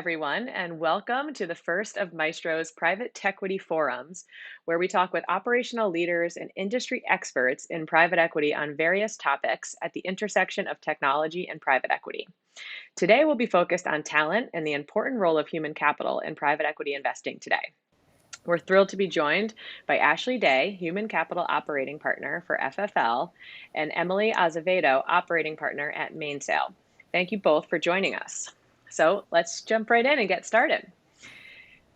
everyone, and welcome to the first of Maestro's private equity forums, where we talk with operational leaders and industry experts in private equity on various topics at the intersection of technology and private equity. Today, we'll be focused on talent and the important role of human capital in private equity investing today. We're thrilled to be joined by Ashley Day, Human Capital Operating Partner for FFL, and Emily Azevedo, Operating Partner at Mainsail. Thank you both for joining us. So let's jump right in and get started.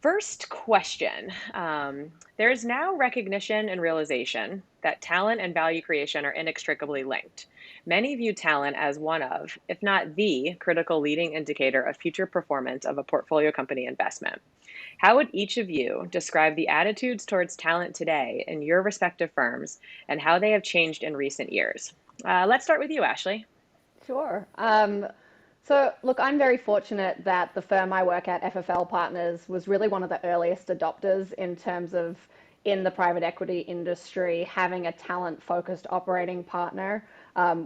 First question. There is now recognition and realization that talent and value creation are inextricably linked. Many view talent as one of, if not the, critical leading indicator of future performance of a portfolio company investment. How would each of you describe the attitudes towards talent today in your respective firms and how they have changed in recent years? Let's start with you, Ashley. Sure. Look, I'm very fortunate that the firm I work at, FFL Partners, was really one of the earliest adopters in terms of in the private equity industry having a talent-focused operating partner.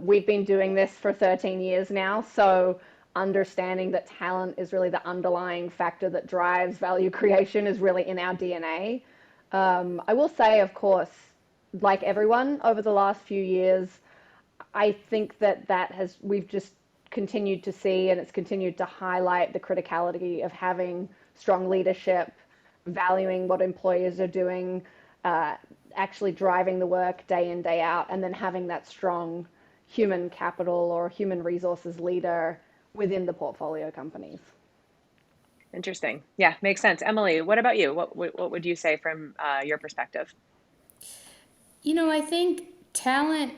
We've been doing this for 13 years now, so understanding that talent is really the underlying factor that drives value creation is really in our DNA. I will say, of course, like everyone over the last few years, I think we've just continued to see, and it's continued to highlight the criticality of having strong leadership, valuing what employers are doing, actually driving the work day in, day out, and then having that strong human capital or human resources leader within the portfolio companies. Interesting. Yeah, makes sense. Emily, what about you? What would you say from your perspective? I think talent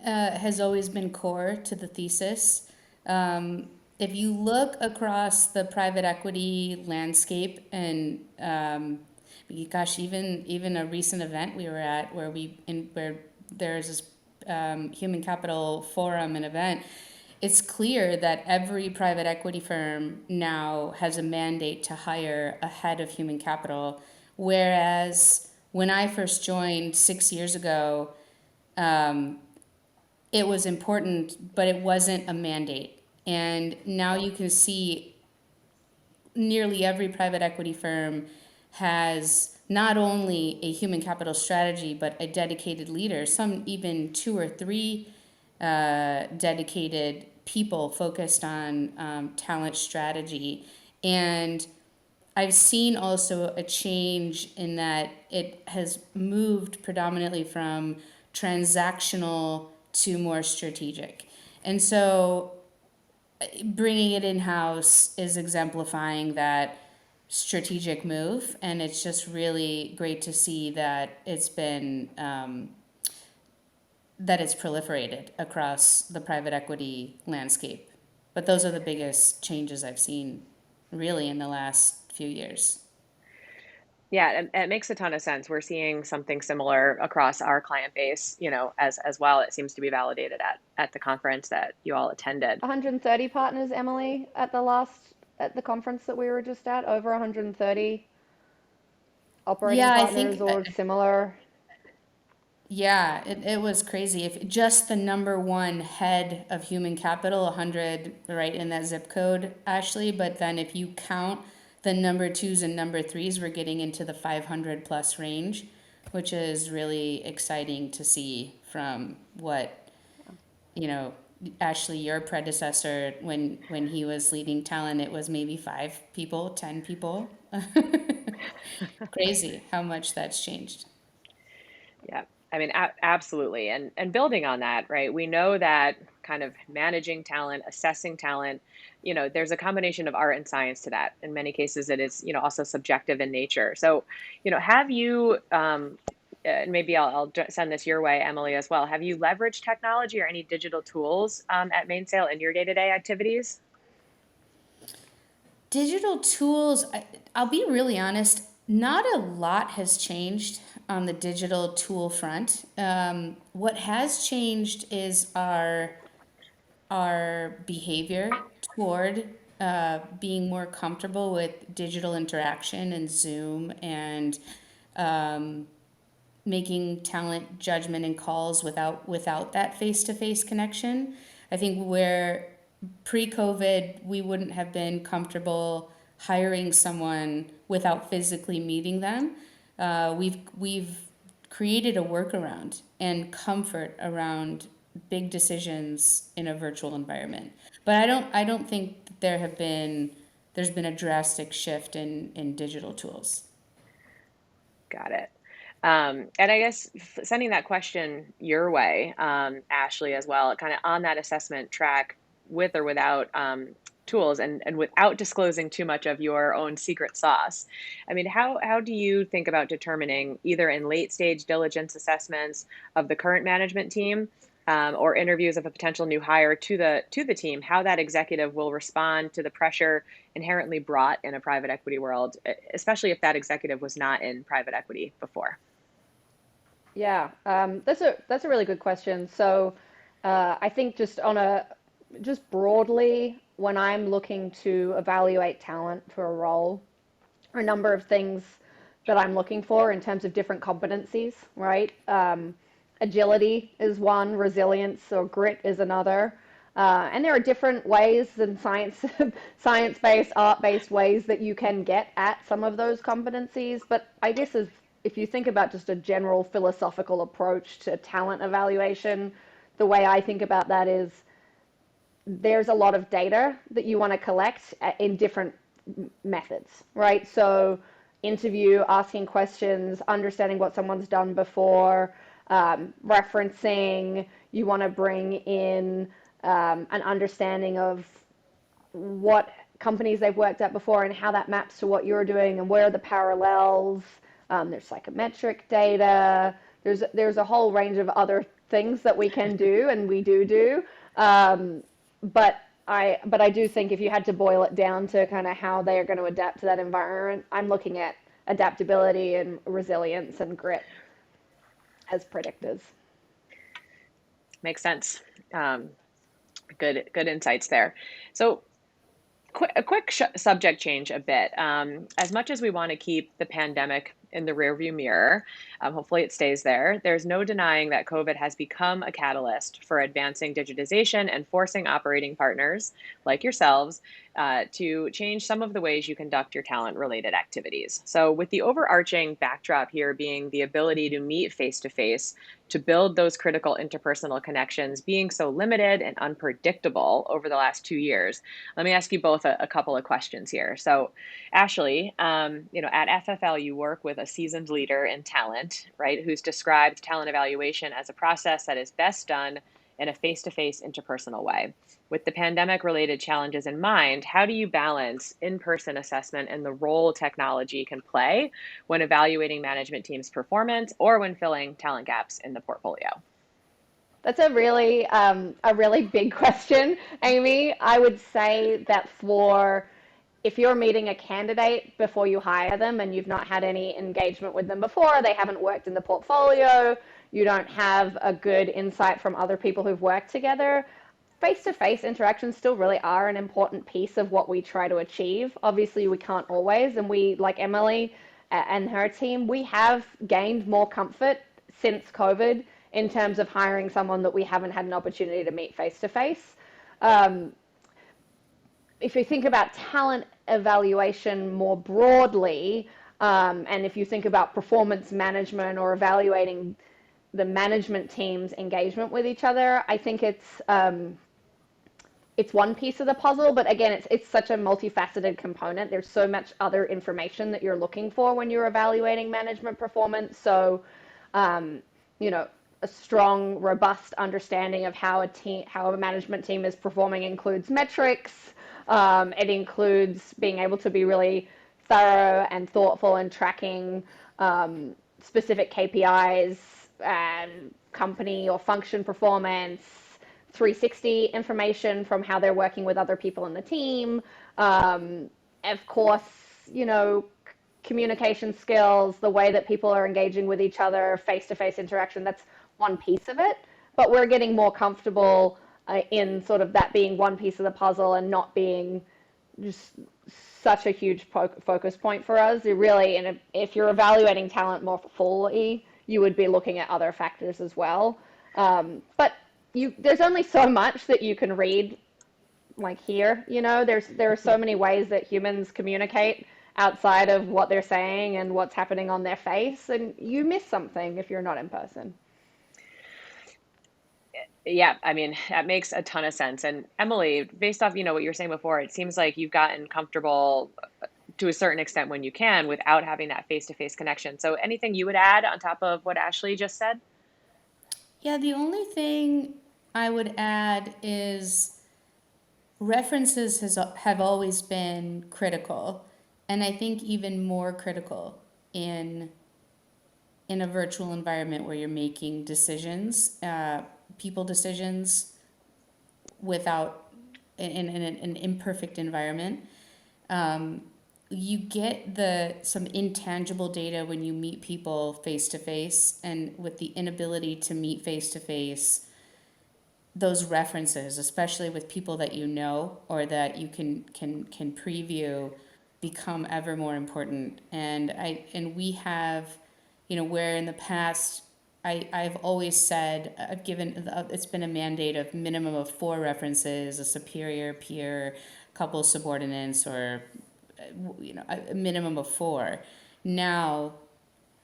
has always been core to the thesis. If you look across the private equity landscape, and gosh, even a recent event we were at where there's this human capital forum and event, it's clear that every private equity firm now has a mandate to hire a head of human capital, whereas when I first joined 6 years ago, it was important, but it wasn't a mandate. And now you can see nearly every private equity firm has not only a human capital strategy, but a dedicated leader, some even two or three dedicated people focused on talent strategy. And I've seen also a change in that it has moved predominantly from transactional to more strategic. And so bringing it in-house is exemplifying that strategic move, and it's just really great to see that it's been that it's proliferated across the private equity landscape. But those are the biggest changes I've seen really in the last few years. Yeah, it makes a ton of sense. We're seeing something similar across our client base, as well. It seems to be validated at the conference that you all attended. 130 partners, Emily, at the conference that we were just at, over 130 operating Yeah, I partners think or similar. Yeah, it was crazy. If just the number one head of human capital, 100, right in that zip code, Ashley, but then if you count the number twos and number threes, we're getting into the 500 plus range, which is really exciting to see from what, Ashley, your predecessor, when he was leading talent, it was maybe 5 people, 10 people. Crazy how much that's changed. Yeah, I mean, absolutely. And building on that, right? We know that kind of managing talent, assessing talent, there's a combination of art and science to that. In many cases, it is, also subjective in nature. So, have you, and maybe I'll send this your way, Emily, as well. Have you leveraged technology or any digital tools at Mainsail in your day-to-day activities? Digital tools, I'll be really honest, not a lot has changed on the digital tool front. What has changed is our behavior toward being more comfortable with digital interaction and Zoom and making talent judgment and calls without that face-to-face connection. I think where pre-COVID we wouldn't have been comfortable hiring someone without physically meeting them, we've created a workaround and comfort around big decisions in a virtual environment. But I don't think that there's been a drastic shift in digital tools. Got it. And I guess sending that question your way, Ashley, as well, kind of on that assessment track with or without tools and without disclosing too much of your own secret sauce. I mean, how do you think about determining either in late stage diligence assessments of the current management team or interviews of a potential new hire to the team, how that executive will respond to the pressure inherently brought in a private equity world, especially if that executive was not in private equity before? Yeah, that's a really good question. So, I think just broadly, when I'm looking to evaluate talent for a role, a number of things that I'm looking for in terms of different competencies, right? Agility is one, resilience or grit is another. And there are different ways and science-based, art-based ways that you can get at some of those competencies. But I guess if you think about just a general philosophical approach to talent evaluation, the way I think about that is there's a lot of data that you want to collect in different methods, right? So interview, asking questions, understanding what someone's done before, referencing, you want to bring in an understanding of what companies they've worked at before and how that maps to what you're doing and where are the parallels. There's psychometric data. There's a whole range of other things that we can do and we do. But I do think if you had to boil it down to kind of how they are going to adapt to that environment, I'm looking at adaptability and resilience and grit as predictors. Makes sense. Um, good insights there. So a quick subject change a bit. As much as we want to keep the pandemic in the rearview mirror, hopefully it stays there. There's no denying that COVID has become a catalyst for advancing digitization and forcing operating partners like yourselves to change some of the ways you conduct your talent related activities. So, with the overarching backdrop here being the ability to meet face to face, to build those critical interpersonal connections being so limited and unpredictable over the last 2 years, let me ask you both a couple of questions here. So, Ashley, at FFL, you work with a seasoned leader in talent, right, who's described talent evaluation as a process that is best done in a face-to-face interpersonal way. With the pandemic-related challenges in mind, how do you balance in-person assessment and the role technology can play when evaluating management teams' performance or when filling talent gaps in the portfolio? That's a really big question, Amy. I would say that for if you're meeting a candidate before you hire them and you've not had any engagement with them before, they haven't worked in the portfolio, you don't have a good insight from other people who've worked together, face-to-face interactions still really are an important piece of what we try to achieve. Obviously, we can't always, and we, like Emily and her team, we have gained more comfort since COVID in terms of hiring someone that we haven't had an opportunity to meet face-to-face. If you think about talent evaluation more broadly, and if you think about performance management or evaluating the management team's engagement with each other, I think it's one piece of the puzzle, but again, it's such a multifaceted component. There's so much other information that you're looking for when you're evaluating management performance. So, you know, a strong, robust understanding of how a management team is performing includes metrics. It includes being able to be really thorough and thoughtful in tracking specific KPIs and company or function performance, 360 information from how they're working with other people in the team. Of course, communication skills, the way that people are engaging with each other, face-to-face interaction, that's one piece of it. But we're getting more comfortable in sort of that being one piece of the puzzle and not being just such a huge focus point for us. If you're evaluating talent more fully, you would be looking at other factors as well. But there's only so much that you can read like here. There are so many ways that humans communicate outside of what they're saying and what's happening on their face, and you miss something if you're not in person. Yeah, I mean, that makes a ton of sense. And Emily, based off, what you were saying before, it seems like you've gotten comfortable to a certain extent when you can without having that face-to-face connection. So anything you would add on top of what Ashley just said? Yeah, the only thing I would add is have always been critical, and I think even more critical in a virtual environment where you're making decisions, people decisions without in an imperfect environment. Um, you get some intangible data when you meet people face to face, and with the inability to meet face to face, those references, especially with people that you know or that you can preview, become ever more important. And we have, where in the past I've always said I've given it's been a mandate of minimum of 4 references, a superior, peer, couple subordinates, or a minimum of 4. Now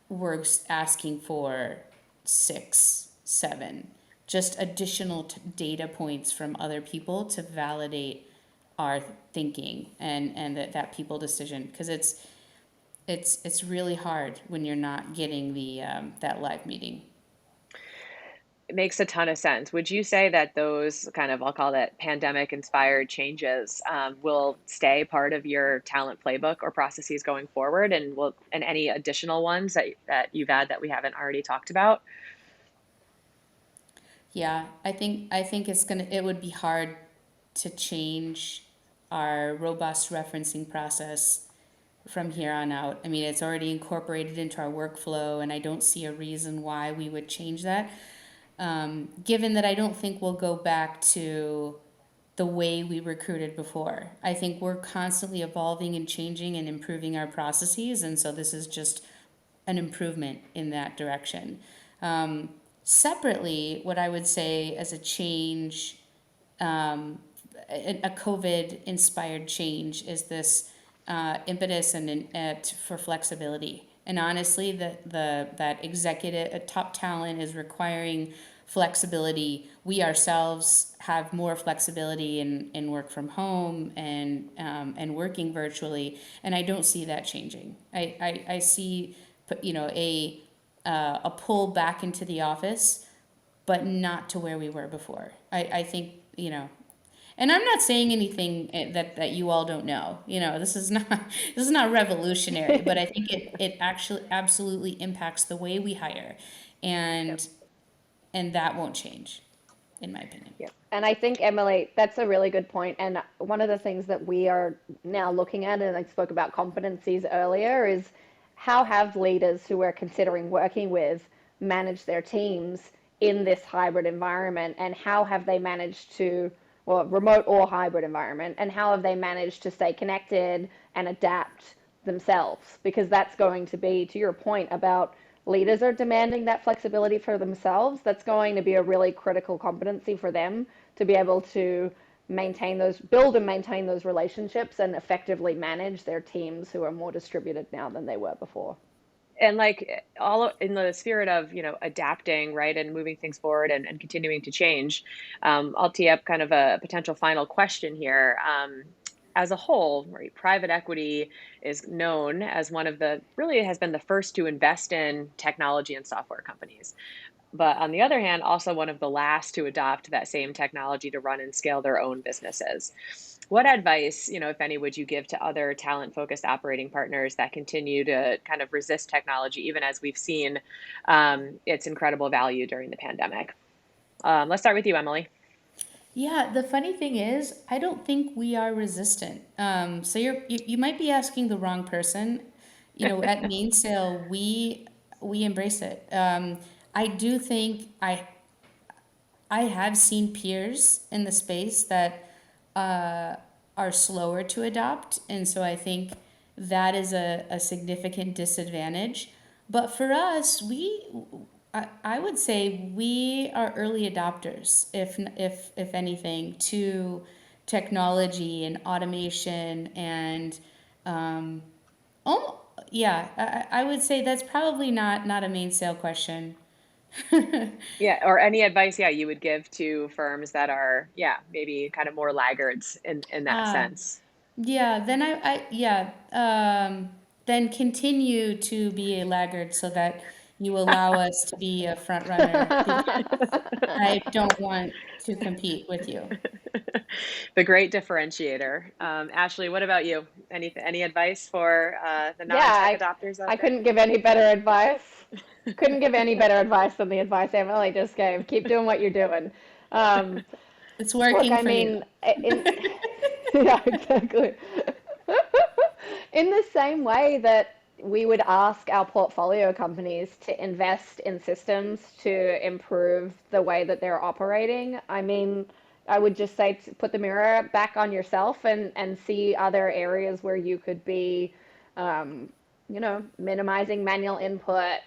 we're asking for 6, 7, just additional data points from other people to validate our thinking and that people decision, because it's really hard when you're not getting the that live meeting. It makes a ton of sense. Would you say that those kind of, I'll call that pandemic inspired changes, will stay part of your talent playbook or processes going forward? And any additional ones that you've had that we haven't already talked about? Yeah, I think it would be hard to change our robust referencing process from here on out. I mean, it's already incorporated into our workflow, and I don't see a reason why we would change that. Given that I don't think we'll go back to the way we recruited before. I think we're constantly evolving and changing and improving our processes, and so this is just an improvement in that direction. Um, Separately, what I would say as a change, um, a COVID inspired change, is this impetus for flexibility. And honestly, that executive top talent is requiring flexibility. We ourselves have more flexibility in work from home and working virtually, and I don't see that changing. I see, a pull back into the office, but not to where we were before. I think, and I'm not saying anything that you all don't know. This is not this is not revolutionary, but I think it actually absolutely impacts the way we hire, Yep. and that won't change, in my opinion. Yep. And I think, Emily, that's a really good point. And one of the things that we are now looking at, and I spoke about competencies earlier, is how have leaders who we're considering working with managed their teams in this hybrid environment, and how have they managed to, well, remote or hybrid environment, and how have they managed to stay connected and adapt themselves? Because that's going to be, to your point about leaders are demanding that flexibility for themselves, that's going to be a really critical competency for them to be able to build and maintain those relationships and effectively manage their teams who are more distributed now than they were before. And like all in the spirit of, adapting, right, and moving things forward and continuing to change, I'll tee up kind of a potential final question here. As a whole, right, private equity is known as one of the really has been the first to invest in technology and software companies. But on the other hand, also one of the last to adopt that same technology to run and scale their own businesses. What advice, if any, would you give to other talent focused operating partners that continue to kind of resist technology, even as we've seen its incredible value during the pandemic? Let's start with you, Emily. Yeah, the funny thing is, I don't think we are resistant. So you might be asking the wrong person. At Mainsail, we embrace it. I do think I have seen peers in the space that are slower to adopt, and so I think that is a significant disadvantage. But for us, I would say we are early adopters, if anything, to technology and automation and oh yeah, I would say that's probably not a main sale question. Yeah, or any advice, yeah, you would give to firms that are, yeah, maybe kind of more laggards in that Ah, sense. yeah, then yeah, then continue to be a laggard so that you allow us to be a front runner because I don't want to compete with you. The great differentiator. Ashley, what about you? Any advice for the Yeah, non-tech adopters out I there? couldn't give any better advice. Couldn't give any better advice than the advice Emily just gave. Keep doing what you're doing. Um, It's Look, working I for you. mean, yeah, exactly. In the same way that we would ask our portfolio companies to invest in systems to improve the way that they're operating, I mean, I would just say to put the mirror back on yourself and see other areas where you could be, um, minimizing manual input,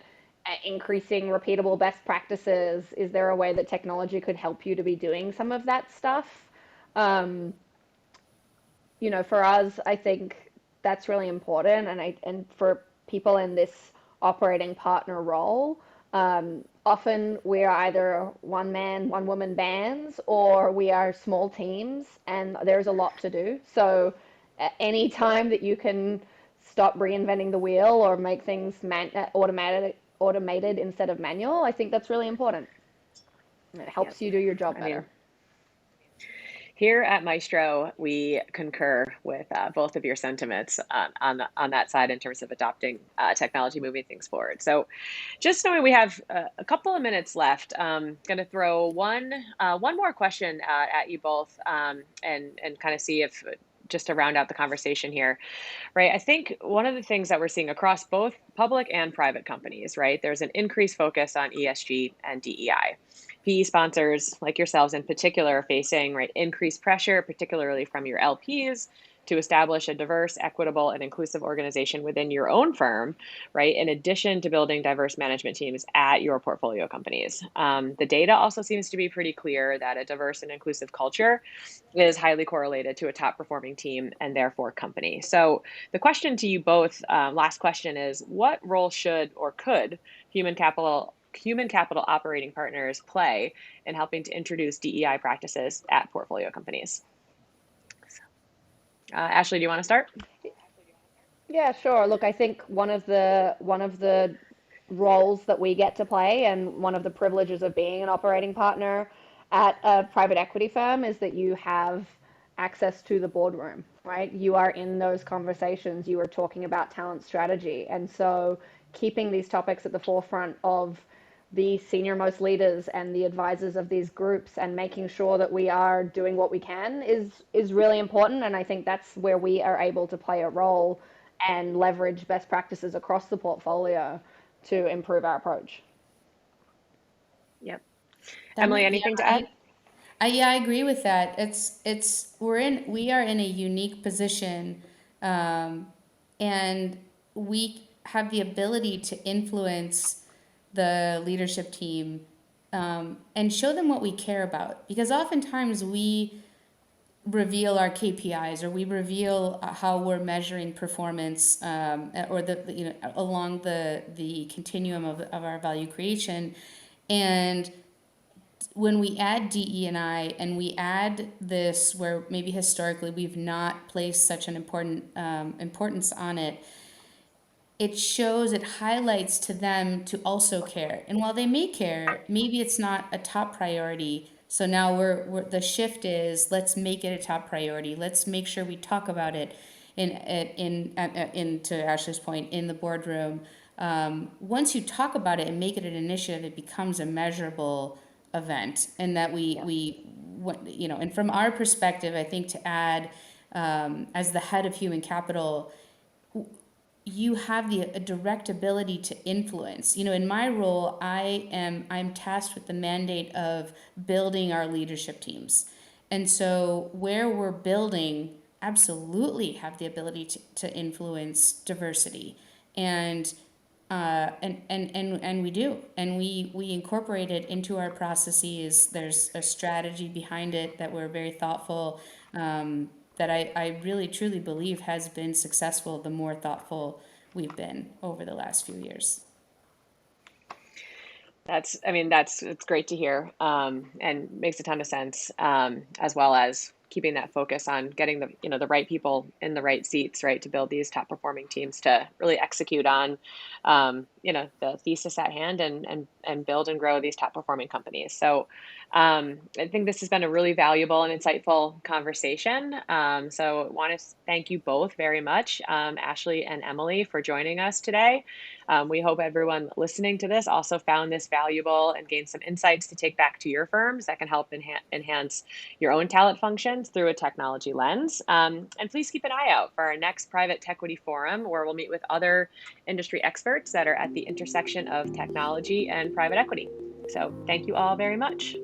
increasing repeatable best practices. Is there a way that technology could help you to be doing some of that stuff? Um, for us, I think that's really important, and for people in this operating partner role, often we are either one man, one woman bands, or we are small teams, and there's a lot to do. So, any time that you can stop reinventing the wheel or make things automated instead of manual, I think that's really important. It Yeah, helps you do your job I better. mean, here at Maestro, we concur with both of your sentiments on that side in terms of adopting technology, moving things forward. So, just knowing we have a couple of minutes left, going to throw one more question at you both, and kind of see if just to round out the conversation here, right? I think one of the things that we're seeing across both public and private companies, right? There's an increased focus on ESG and DEI. PE sponsors like yourselves in particular are facing, right, increased pressure, particularly from your LPs, to establish a diverse, equitable, and inclusive organization within your own firm, right? In addition to building diverse management teams at your portfolio companies. The data also seems to be pretty clear that a diverse and inclusive culture is highly correlated to a top performing team and therefore company. So the question to you both, last question is, what role should or could human capital operating partners play in helping to introduce DEI practices at portfolio companies? Ashley, do you want to start? Yeah, sure. Look, I think one of the roles that we get to play and one of the privileges of being an operating partner at a private equity firm is that you have access to the boardroom, right? You are in those conversations, you are talking about talent strategy. And so keeping these topics at the forefront of the senior most leaders and the advisors of these groups and making sure that we are doing what we can is really important, and I think that's where we are able to play a role and leverage best practices across the portfolio to improve our approach. Yep. Emily, Yeah, anything to add? I agree with that. We are in a unique position, um, and we have the ability to influence the leadership team, and show them what we care about. Because oftentimes we reveal our KPIs or we reveal how we're measuring performance, or along the continuum of our value creation, and when we add DE and I, and we add this where maybe historically we've not placed such an importance on it, it highlights to them to also care. And while they may care, maybe it's not a top priority. So now the shift is, let's make it a top priority. Let's make sure we talk about it in to Ashley's point, in the boardroom. Once you talk about it and make it an initiative, it becomes a measurable event, and that Yeah. and from our perspective, I think to add, as the head of human capital, you have a direct ability to influence. In my role, I'm tasked with the mandate of building our leadership teams. And so where we're building, absolutely have the ability to influence diversity. And and we do, and we incorporate it into our processes. There's a strategy behind it that we're very thoughtful that I really truly believe has been successful the more thoughtful we've been over the last few years. It's great to hear, and makes a ton of sense, as well as keeping that focus on getting the right people in the right seats, right, to build these top performing teams to really execute on, the thesis at hand and build and grow these top performing companies. So, I think this has been a really valuable and insightful conversation. So, I want to thank you both very much, Ashley and Emily, for joining us today. We hope everyone listening to this also found this valuable and gained some insights to take back to your firms that can help enhance your own talent functions through a technology lens. And please keep an eye out for our next Private Tech Equity Forum, where we'll meet with other industry experts that are at the intersection of technology and private equity. So thank you all very much.